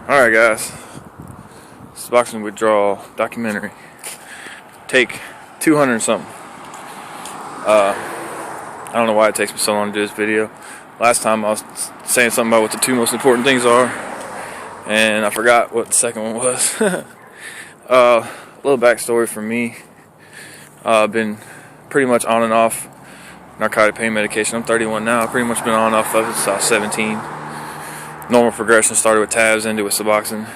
Alright guys, Suboxone withdrawal documentary. Take 200 and something. I don't know why it takes me so long to do this video. Last time I was saying something about what the two most important things are, and I forgot what the second one was. A little backstory from me. I've been pretty much on and off narcotic pain medication. I'm 31 now. I've pretty much been on and off of it since I was 17. Normal progression started with tabs, ended with Suboxone.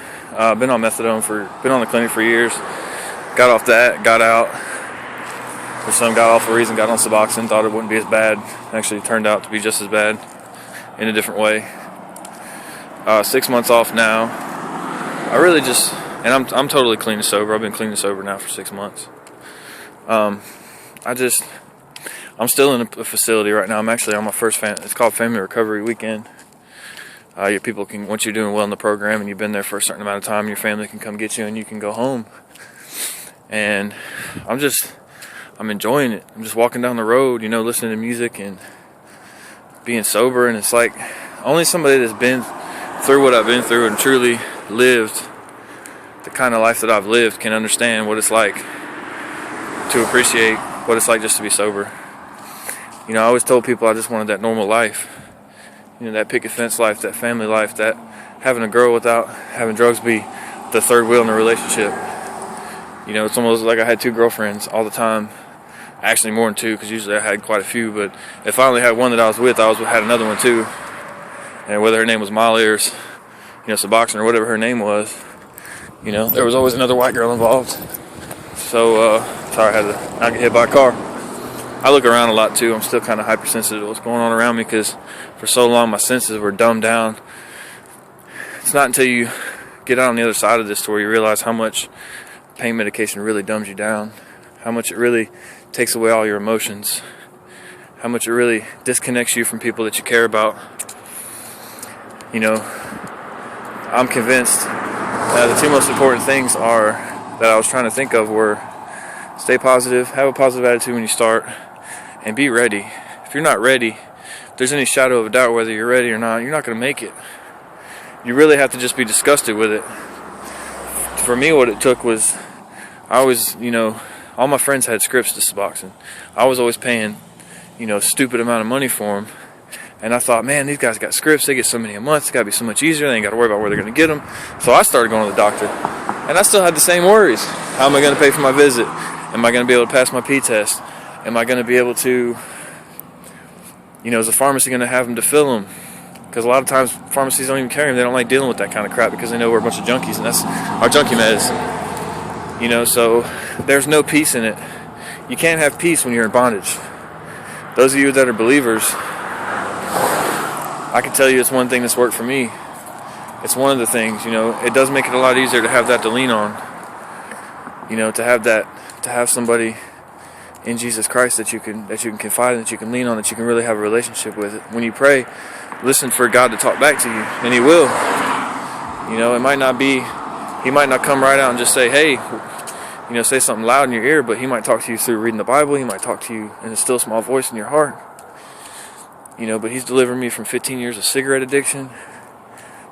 Been on methadone been on the clinic for years. Got off that, got out. For some god awful reason, got on Suboxone. Thought it wouldn't be as bad. Actually, turned out to be just as bad in a different way. 6 months off now. I really just, and I'm totally clean and sober. I've been clean and sober now for 6 months. I'm still in a facility right now. I'm actually on my first it's called Family Recovery Weekend. Your people can, once you're doing well in the program and you've been there for a certain amount of time, your family can come get you and you can go home. And I'm enjoying it. I'm just walking down the road, listening to music and being sober. And it's like only somebody that's been through what I've been through and truly lived the kind of life that I've lived can understand what it's like to appreciate what it's like just to be sober. I always told people I just wanted that normal life. That picket fence life, that family life, that having a girl without having drugs be the third wheel in a relationship. It's almost like I had two girlfriends all the time. Actually more than two, because usually I had quite a few, but if I only had one that I was with, I had another one too. And whether her name was Molly or Suboxone or whatever her name was, there was always another white girl involved. So sorry I had to not get hit by a car. I look around a lot too. I'm still kind of hypersensitive to what's going on around me because for so long my senses were dumbed down. It's not until you get out on the other side of this to where you realize how much pain medication really dumbs you down, how much it really takes away all your emotions, how much it really disconnects you from people that you care about. I'm convinced the two most important things that I was trying to think of were stay positive, have a positive attitude when you start, and be ready. If you're not ready, if there's any shadow of a doubt whether you're ready or not, you're not going to make it. You really have to just be disgusted with it. For me, what it took was, I always, all my friends had scripts to Suboxone. I was always paying, stupid amount of money for them. And I thought, man, these guys got scripts. They get so many a month. It's got to be so much easier. They ain't got to worry about where they're going to get them. So I started going to the doctor. And I still had the same worries. How am I going to pay for my visit? Am I going to be able to pass my P test? Am I going to be able to, is the pharmacy going to have them to fill them? Because a lot of times pharmacies don't even carry them. They don't like dealing with that kind of crap because they know we're a bunch of junkies, and that's our junkie medicine. So there's no peace in it. You can't have peace when you're in bondage. Those of you that are believers, I can tell you it's one thing that's worked for me. It's one of the things, it does make it a lot easier to have that to lean on. To have somebody in Jesus Christ that you can confide in, that you can lean on, that you can really have a relationship with. When you pray, listen for God to talk back to you, and He will. It might not be, He might not come right out and just say, hey, say something loud in your ear, but He might talk to you through reading the Bible. He might talk to you in a still small voice in your heart. But He's delivered me from 15 years of cigarette addiction,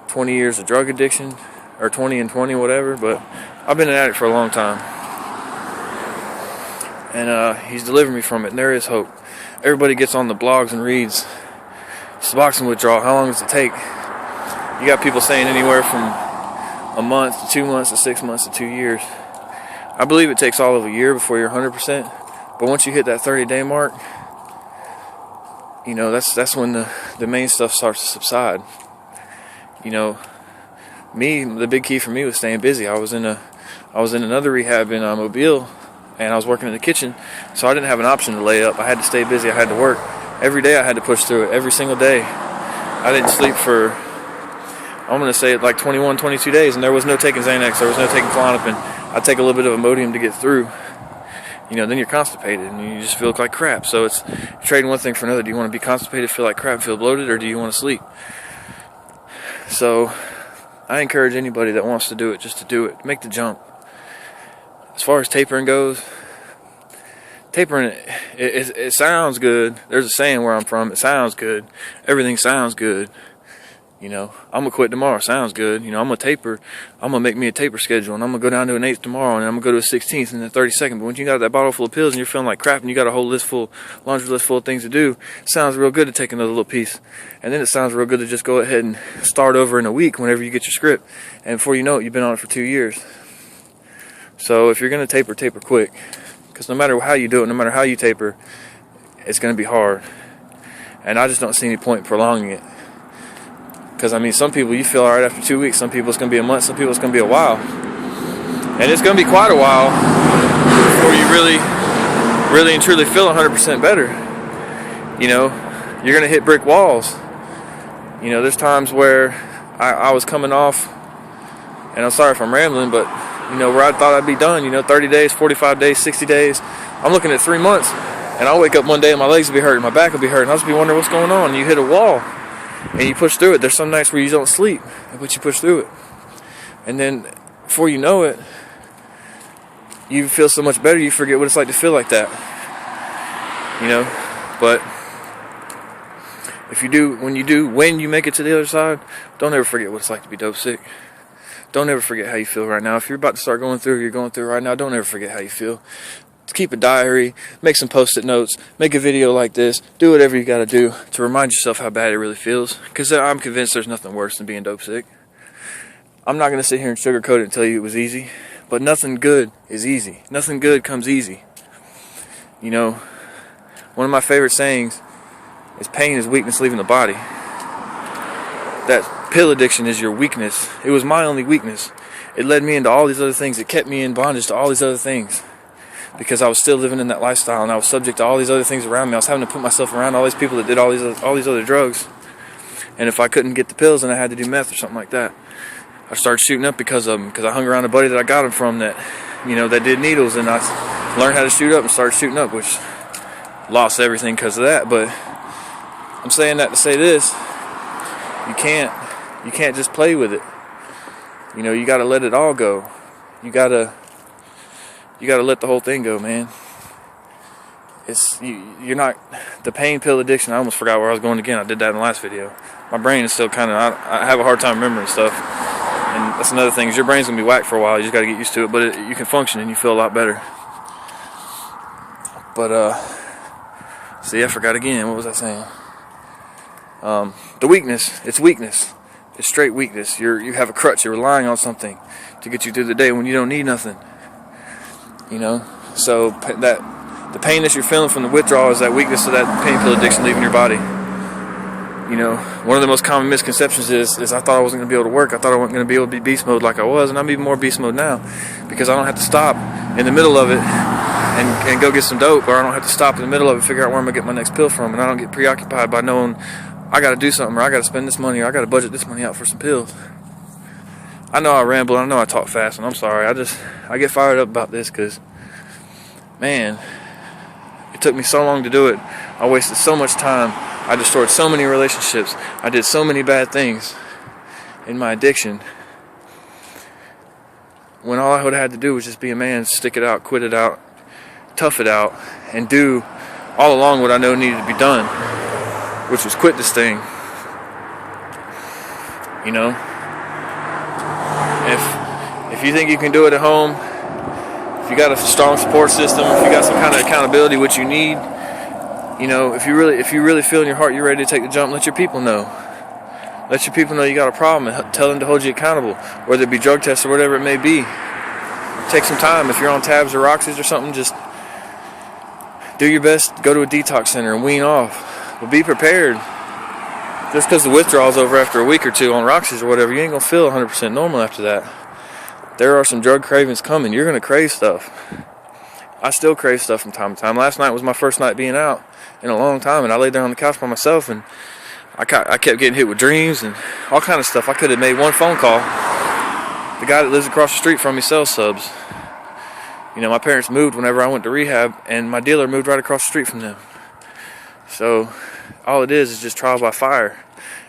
20 years of drug addiction, or 20 and 20, whatever, but I've been an addict for a long time. And He's delivered me from it, and there is hope. Everybody gets on the blogs and reads Suboxone withdrawal. How long does it take? You got people saying anywhere from a month to 2 months to 6 months to 2 years. I believe it takes all of a year before you're 100%. But once you hit that 30-day mark, that's when the main stuff starts to subside. The big key for me was staying busy. I was in another rehab in Mobile, and I was working in the kitchen, so I didn't have an option to lay up. I had to stay busy. I had to work. Every day I had to push through it, every single day. I didn't sleep for, I'm going to say like 21, 22 days, and there was no taking Xanax, there was no taking Klonopin. I'd take a little bit of Imodium to get through. Then you're constipated, and you just feel like crap. So it's trading one thing for another. Do you want to be constipated, feel like crap, feel bloated, or do you want to sleep? So I encourage anybody that wants to do it just to do it. Make the jump. As far as tapering goes, it sounds good. There's a saying where I'm from, it sounds good. Everything sounds good. You know, I'm going to quit tomorrow. Sounds good. You know, I'm going to taper. I'm going to make me a taper schedule, and I'm going to go down to an 8th tomorrow, and I'm going to go to a 16th and a 32nd. But when you got that bottle full of pills and you're feeling like crap and you got a whole laundry list full of things to do, it sounds real good to take another little piece. And then it sounds real good to just go ahead and start over in a week whenever you get your script. And before you know it, you've been on it for 2 years. So if you're going to taper, taper quick. Because no matter how you do it, no matter how you taper, it's going to be hard. And I just don't see any point in prolonging it. Because, I mean, some people you feel alright after 2 weeks. Some people it's going to be a month. Some people it's going to be a while. And it's going to be quite a while before you really and truly feel 100% better. You know, you're going to hit brick walls. You know, there's times where I was coming off, and I'm sorry if I'm rambling, but, you know, where I thought I'd be done, you know, 30 days, 45 days, 60 days. I'm looking at 3 months, and I'll wake up one day and my legs will be hurting, my back will be hurting. I'll just be wondering what's going on. And you hit a wall. And you push through it. There's some nights where you don't sleep, but you push through it. And then, before you know it, you feel so much better, you forget what it's like to feel like that. You know? But, when you make it to the other side, don't ever forget what it's like to be dope sick. Don't ever forget how you feel right now. If you're about to start going through, you're going through right now, don't ever forget how you feel. Keep a diary, make some post-it notes, make a video like this, do whatever you got to do to remind yourself how bad it really feels. Because I'm convinced there's nothing worse than being dope sick. I'm not going to sit here and sugarcoat it and tell you it was easy, but nothing good is easy. Nothing good comes easy. You know, one of my favorite sayings is pain is weakness leaving the body. That pill addiction is your weakness. It was my only weakness. It led me into all these other things. It kept me in bondage to all these other things. Because I was still living in that lifestyle, and I was subject to all these other things around me. I was having to put myself around all these people that did all these other drugs. And if I couldn't get the pills, then I had to do meth or something like that. I started shooting up because of them. Because I hung around a buddy that I got them from that, you know, that did needles, and I learned how to shoot up and started shooting up, which lost everything because of that. But I'm saying that to say this: you can't just play with it. You know, you got to let it all go. You gotta let the whole thing go, man. You're not, the pain pill addiction, I almost forgot where I was going again. I did that in the last video. My brain is still kind of, I have a hard time remembering stuff. And that's another thing, is your brain's going to be whacked for a while. You just got to get used to it. But you can function and you feel a lot better. But, see, I forgot again. What was I saying? The weakness. It's weakness. It's straight weakness. You have a crutch. You're relying on something to get you through the day when you don't need nothing. You know, so the pain that you're feeling from the withdrawal is that weakness of that pain pill addiction leaving your body. You know, one of the most common misconceptions is I thought I wasn't going to be able to work. I thought I wasn't going to be able to be beast mode like I was, and I'm even more beast mode now because I don't have to stop in the middle of it and go get some dope, or I don't have to stop in the middle of it and figure out where I'm going to get my next pill from, and I don't get preoccupied by knowing I got to do something, or I got to spend this money, or I got to budget this money out for some pills. I know I ramble, I know I talk fast, and I'm sorry. I get fired up about this because, man, it took me so long to do it. I wasted so much time. I destroyed so many relationships. I did so many bad things in my addiction, when all I would have had to do was just be a man, stick it out, quit it out, tough it out, and do all along what I know needed to be done, which was quit this thing. You know? If you think you can do it at home, if you got a strong support system, if you got some kind of accountability, which you need, you know, if you really feel in your heart you're ready to take the jump, let your people know. Let your people know you got a problem and tell them to hold you accountable, whether it be drug tests or whatever it may be. Take some time. If you're on tabs or Roxys or something, just do your best. Go to a detox center and wean off. But be prepared. Just because the withdrawal's over after a week or two on Roxys or whatever, you ain't going to feel 100% normal after that. There are some drug cravings coming. You're going to crave stuff. I still crave stuff from time to time. Last night was my first night being out in a long time, and I laid there on the couch by myself, and I kept getting hit with dreams and all kind of stuff. I could have made one phone call. The guy that lives across the street from me sells subs. You know, my parents moved whenever I went to rehab, and my dealer moved right across the street from them. So all it is just trial by fire.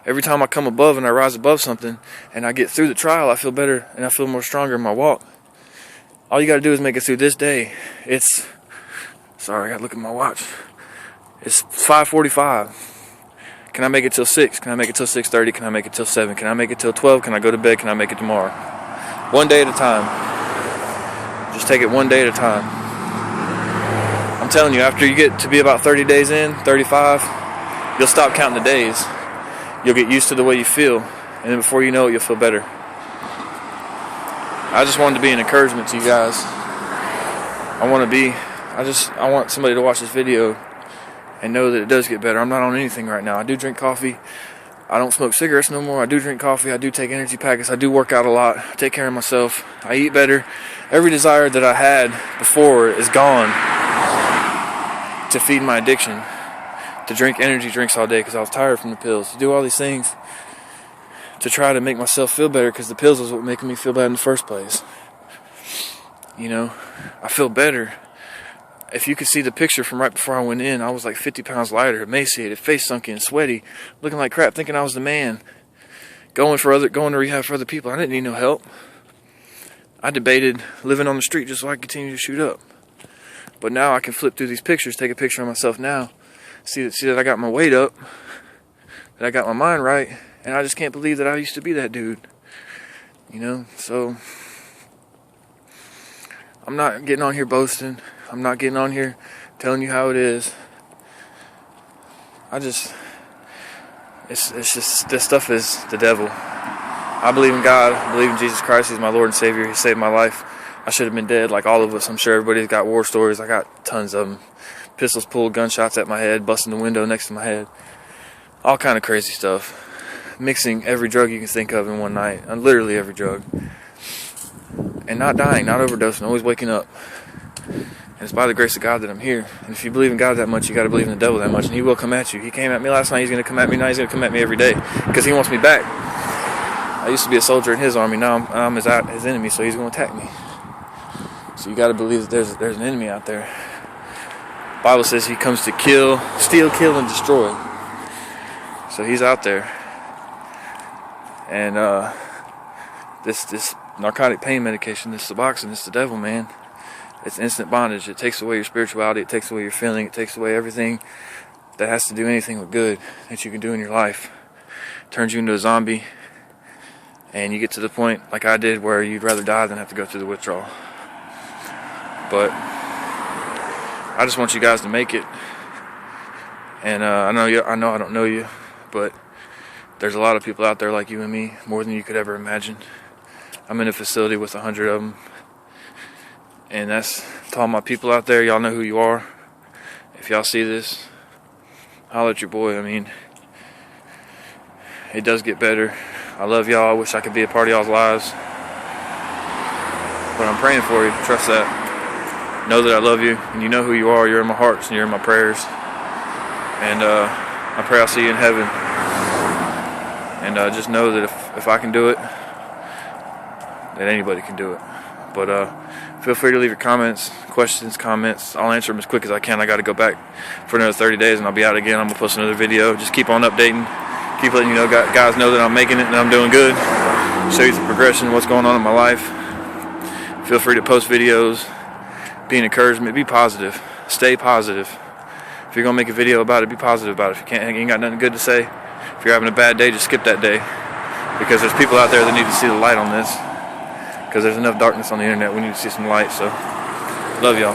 Every time I come above and I rise above something and I get through the trial, I feel better and I feel more stronger in my walk. All you got to do is make it through this day. Sorry, I gotta look at my watch. It's 5:45. Can I make it till 6? Can I make it till 6:30? Can I make it till 7? Can I make it till 12? Can I go to bed? Can I make it tomorrow? One day at a time. Just take it one day at a time. I'm telling you, after you get to be about 30 days in, 35, you'll stop counting the days. You'll get used to the way you feel, and then before you know it, you'll feel better. I just wanted to be an encouragement to you guys. I want somebody to watch this video and know that it does get better. I'm not on anything right now. I do drink coffee. I don't smoke cigarettes no more. I do drink coffee. I do take energy packets. I do work out a lot. I take care of myself. I eat better. Every desire that I had before is gone to feed my addiction, to drink energy drinks all day because I was tired from the pills, to do all these things to try to make myself feel better because the pills was what making me feel bad in the first place. You know, I feel better. If you could see the picture from right before I went in, I was like 50 pounds lighter, emaciated, face sunken, sweaty, looking like crap, thinking I was the man, going to rehab for other people. I didn't need no help. I debated living on the street just so I could continue to shoot up. But now I can flip through these pictures, take a picture of myself now, see that I got my weight up, that I got my mind right, and I just can't believe that I used to be that dude. You know, so I'm not getting on here boasting. I'm not getting on here telling you how it is. It's just, this stuff is the devil. I believe in God. I believe in Jesus Christ. He's my Lord and Savior. He saved my life. I should have been dead like all of us. I'm sure everybody's got war stories. I got tons of them. Pistols pulled, gunshots at my head, busting the window next to my head. All kind of crazy stuff. Mixing every drug you can think of in one night. Literally every drug. And not dying, not overdosing, always waking up. And it's by the grace of God that I'm here. And if you believe in God that much, you got to believe in the devil that much. And he will come at you. He came at me last night. He's going to come at me now. He's going to come at me every day. Because he wants me back. I used to be a soldier in his army. Now I'm his enemy, so he's going to attack me. So you got to believe that there's an enemy out there. The Bible says he comes to kill, steal, kill, and destroy. So he's out there. And this narcotic pain medication, this Suboxone, it's the devil, man. It's instant bondage. It takes away your spirituality. It takes away your feeling. It takes away everything that has to do anything with good that you can do in your life. It turns you into a zombie. And you get to the point, like I did, where you'd rather die than have to go through the withdrawal. But I just want you guys to make it. And I know I don't know you, but there's a lot of people out there like you and me, more than you could ever imagine. I'm in a facility with 100 of them. And that's to all my people out there. Y'all know who you are. If y'all see this, holler at your boy. I mean, it does get better. I love y'all. I wish I could be a part of y'all's lives. But I'm praying for you. Trust that. Know that I love you. And you know who you are. You're in my hearts and you're in my prayers. And I pray I'll see you in heaven. And just know that if I can do it, that anybody can do it. But feel free to leave your questions. I'll answer them as quick as I can. I got to go back for another 30 days and I'll be out again. I'm going to post another video. Just keep on updating. Keep letting you know, guys know that I'm making it and I'm doing good. Show you the progression, what's going on in my life. Feel free to post videos. Be an encouragement. Be positive. Stay positive. If you're going to make a video about it, be positive about it. If you ain't got nothing good to say, if you're having a bad day, just skip that day. Because there's people out there that need to see the light on this. Because there's enough darkness on the internet. We need to see some light. So, love y'all.